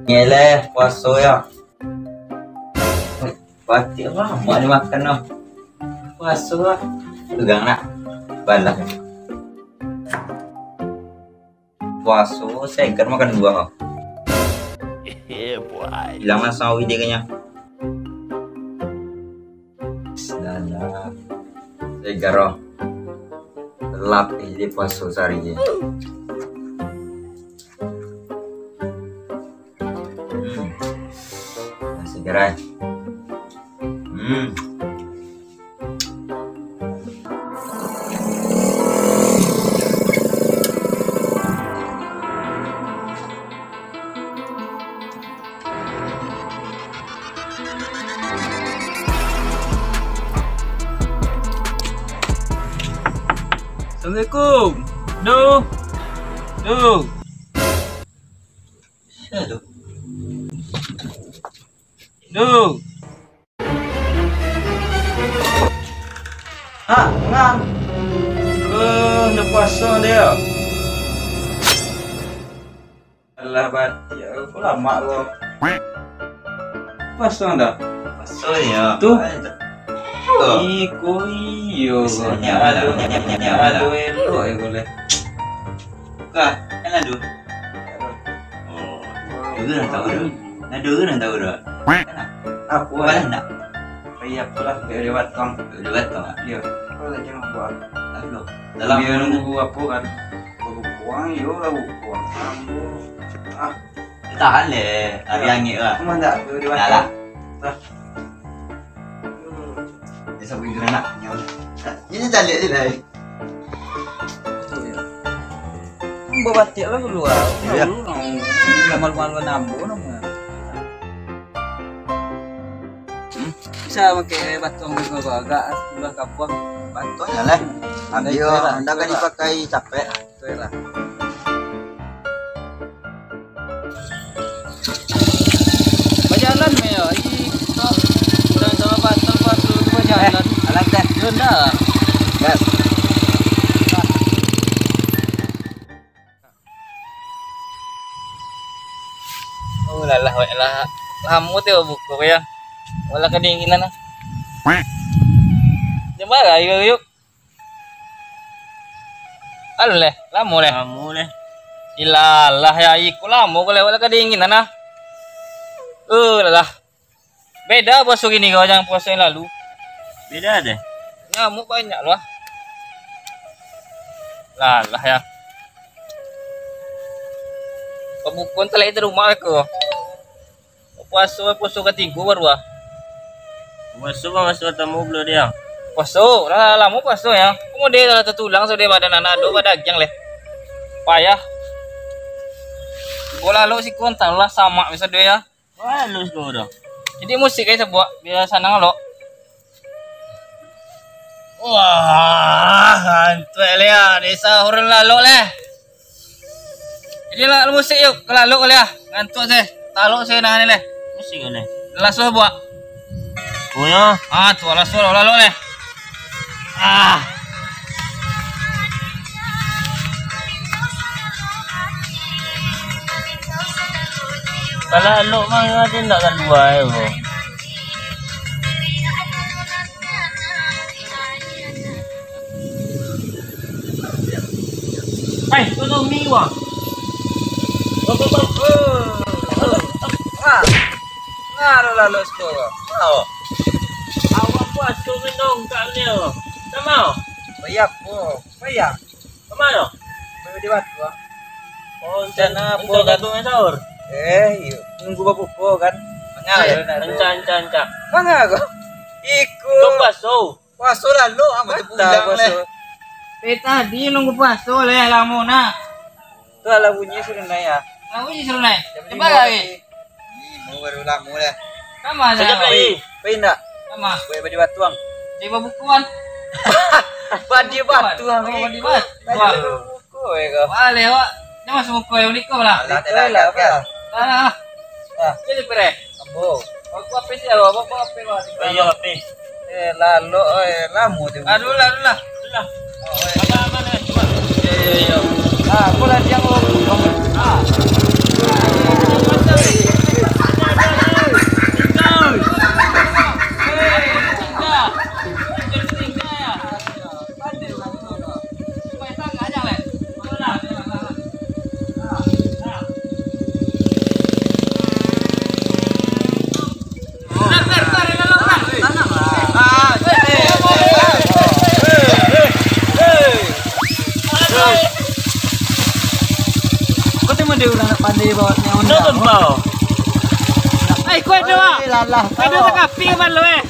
Ngeleh puasa ya. Batik lama ni makan noh. Puasa lah. Pegang nak. Balah. Puasa segar makan dua kau. Hilang sawi dia kayaknya. Dadah. Segar oh. Telap jadi puasa sehari je. Segar. Assalamualaikum. Duh. Aduh. Duh. Ngang. Nak puasa dia. Alah batik aku lama kau. Puasa dah. Puasa ya. Tuh. Iko iyo. Nyala elok ya boleh. Kah, kan ada. Oh, dulu dah tahu dah. Nah dulu dah tahu dah. Aku Balas nak? Iya pula dari batang. Lewat kau. Iya. Kalau lagi nak buat. Lalu. Dalam Dia nunggu apa kan? Baru puang yo lah puang. tahan le. Hari angin lah. Cuma tak dari Dah batang. lah. Dia sampai gerak nak. Ini tak lihat je lah. Batik lah dulu ah. Iya. Malu-malu nambu nama. Bisa pakai batang juga agak sebelah kapuang. Batongnya lah. Ambil anda kan dipakai capek. Itu lah. Berjalan meo. Udah sama batang pas lu berjalan. Alang kan. Sudah. Gas. Oh lah kamu tuh buku ya. Wala kedinginan ah. Coba lah yuk. Aleh, lamu leh. Kamu leh. Ilalah ya iku lamu kalau wala kedinginan ah. Lah. Beda puasa gini kau yang puasa yang lalu. Beda deh. Nyamuk banyak loh. Lah ya. Pembukun telah itu rumah aku. Puasa ketiga baru ah. Masuk tamu belum dia. Puasa lah lama puasa ya. Kemudian kalau tertulang sudah badan anak do pada daging leh. Payah. Bola lo si kontak lah sama bisa dia ya. Wah, lulus kau dah. Jadi musik kayak sebuah biasa nang lo. Wah, hantu ya, desa orang lalu leh. Jadi lah musik yuk lalu ya. Ngantuk sih. Taluk saya nang leh. Musik leh. Lasu buat. Punya. Tuh lasu lalu leh. Kalau lo mah ada nak kan dua yo. Hai, tolong mi wah. Ngaruh lalu sekolah. Mau. Awak buat tu minum kat dia. Tak mau. Bayar po. Bayar. Kemana? Bayar di batu. Oh, Rencana apa gaduh sahur? Iya. Nunggu bapupo kan. Enca. Mana kau? Iku. Kau paso. Puasa lalu amat pulang leh. Tadi nunggu puasa leh lama nak. Tu ala bunyi suruh naik ya. Bunyi suruh naik. Coba lagi. Mau baru lama dah. Sama aja. Sekejap lagi. Pindah. Sama. Boleh bagi batuang. Coba bukuan. Badi batuang. Badi batu. Buku ya kau. Boleh wak. Ini masuk buku yang unik kau lah. Lah. Lah. Jadi pere. Ambo. Aku apa sih? Aku apa lah? Ayo api. Lalu lamu tu. Aduh lah. Mana coba. Yo. Aku lah dia mau. pandai bawa neon. Nonton bau. Ay, kwento mo. Kwento sa kapi man lo eh.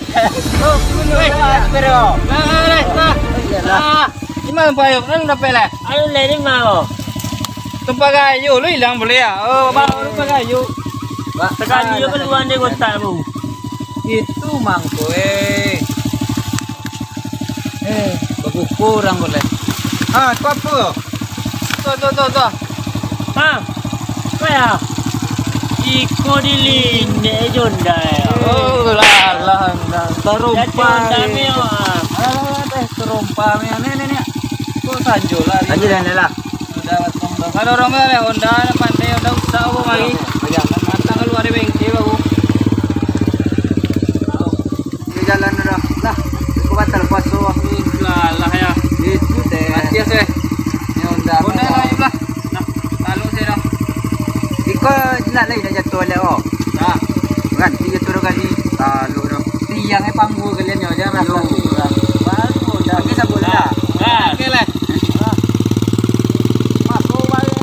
Oh, kuno pero. Imang payok nang napela. Ano lenin mau? Tumpagayo lo ilang boleh ya. Oh, bawa tumpagayo. Sekali yo keluar deh kota bu. Itu mangko bagus kurang boleh. Ah, tu apa? Tuh. Ha? Apa ya? Iko dilinde jonda ya. Oh, lah. Terumpa. Dami ya. Terumpa nih. Kok sanjo lah. Aja dan lah. Dapat tong. Kalau orang mah Honda pandai udah usaha aku lagi. Jangan matang keluar dari bengkel aku. Jalan dah. Lah, aku batal puasa. Lah ya. Itu deh. Mati sih. Ni Honda. Honda lah. Nah, lalu saya dah. Iko nak lagi nak jatuh le oh. Nah, Kan tiga turun kali. Lalu dah. tiangnya panggung kalian ya jangan rasa. Baru dah kita boleh dah. Oke lah. Masuk balik.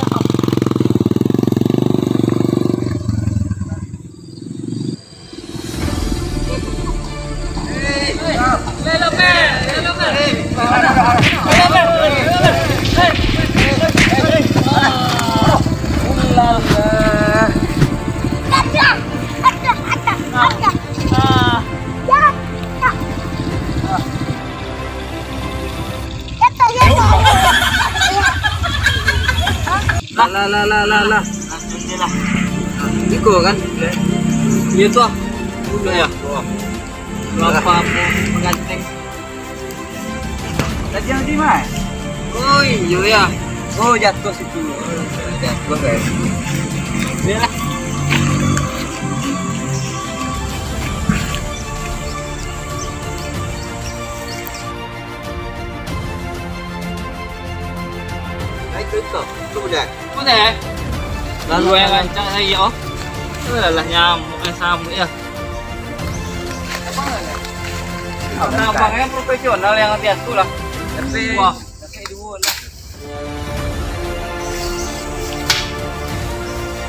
Lah. Iko kan? Iya tuh. Udah ya. Berapa menganteng? Tadi yang di mana? Oh iya ya. Oh jatuh situ. Jatuh guys. Iya lah. Naik itu udah. Mana? Lalu yang rancang lagi oh. Lah nyamuk samuk ya. Nah, abangnya profesional yang hati aku lah. Tapi Wah, kayak dua lah.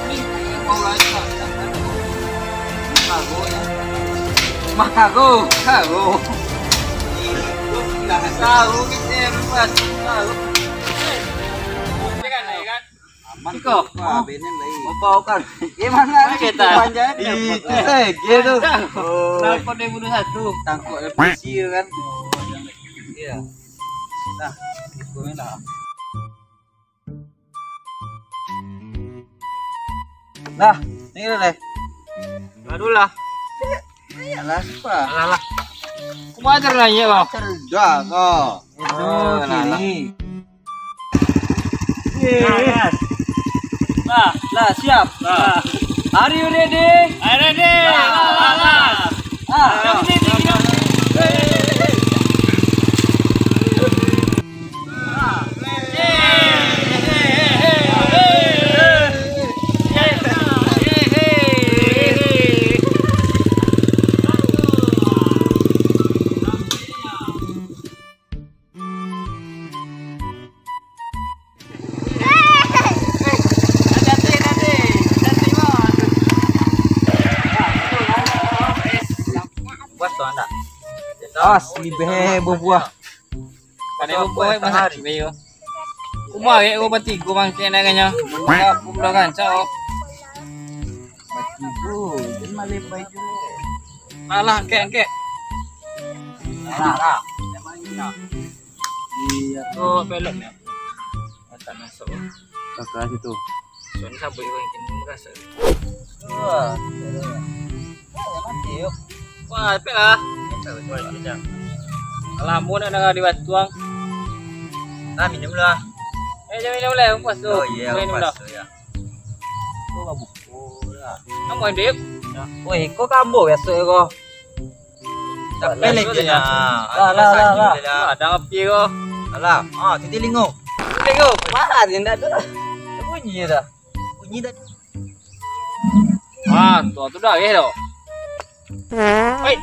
Ini mau lagi Pak. Kago ya. Kago. Tahu kita lepas tahu. Kan ya kan? Aman kok. benen lagi. Mau kan? Gimana kita? Gitu. Kenapa dia bunuh satu? Tangkuk polisi kan. Iya. Nah, itu lah. Nah, ini deh. Aduh lah. Iyalah, apa? Alah. Kumajar lah ya, Bang. Kerja kok. Itu kiri. Lah, siap. Lah. Are you ready? Ready. Lah. Si bebo buah. Kanebo buhay mahari bayo. Kumagi ko pati gumangkin na ganyan. Pumulagan sa oh. Ibu, jadi malipay juga. Malah angke. Nah. Iya tuh pelok ya. Ata masuk. Kakak situ. Soalnya saboy ko yung kinumagasa. Wah. Mati yuk. Wah, pela. Alam mo na nga diwatuang. Minum lah. Minum lah, puas tu. Oh iya, pas ya. Tu mabuko lah. Amo ndip. Woi, kok kambo biasa kok. Capek lagi na. Lah. Ada ngapi ko. Alah, titilingo. Tengok, mahal din dah tu. Bunyi dah. Bunyi dah. Tu dah eh tu. Wait,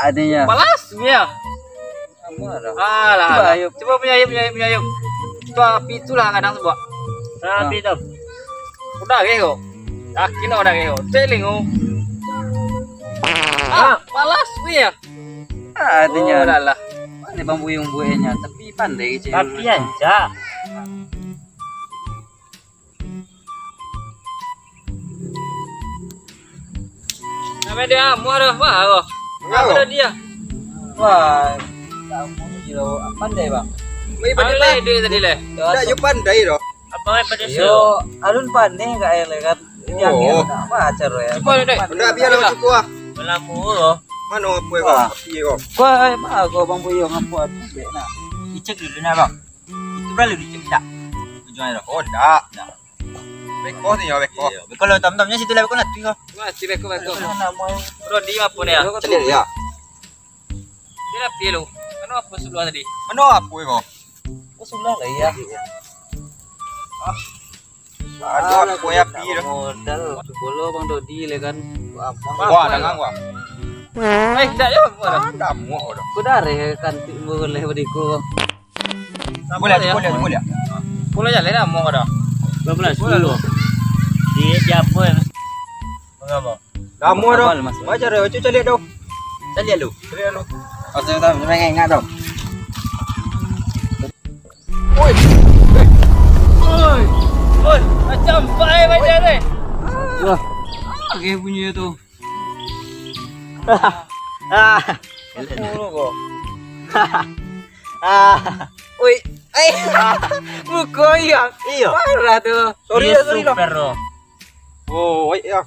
Adanya. balas dia. Alah. Coba, Coba punya ayam. Itu api itulah kadang sebuah. Sapi tu. Udah ke kok. Yakin orang itu. Celing oh. Ah, malas ya. Artinya lah. pandai bambuyung buahnya, tapi pandai sih. Tapi aja. Namanya dia muara wah. Apa dia? Wah, kamu jiro pandai bang. May pandai dia tadi le. Tidak, you pandai doh. Apa yang pada Yo, alun pandai nggak ele kan? Yang apa acar ya? Coba deh. Tidak biar lo cukup ah. Melaku loh. Mana apa kau? Iya kau. Wah, apa bambuyung apa? Nah, Dicek dulu nah bang. Itu berlalu dicek tak? Tujuannya dah. Oh tidak. Beko ni ya beko. Kalau tam-tamnya situ lah kau nak tinggal. Masih beko. nama Bro dia apa nih ya? Cari ya. Dia apa lu? Kan apa sebelah tadi? Mana apa kau? sudah lah ya. Ada apa ya pi doh. Modal bolo Bang Dodi le kan. Wah, dangang wah. Tidak ya muara. Ada muah doh. Ku dare kan boleh beriku. Boleh. Pulau jalan dah mau ada. 12 dulu. Dia siapa yang mengapa? Dah muah doh. Macam doh, cuci lihat doh. Saya lihat lu. Lihat doh. Atau tahu memang enggak dong. Oi. Oi, macam baik macam ni. Wah. Oke punya itu. Puluh kok. Oi. Buko yang. Iya. Parah tuh. Sorry Dia lah. super loh. Oh, ya.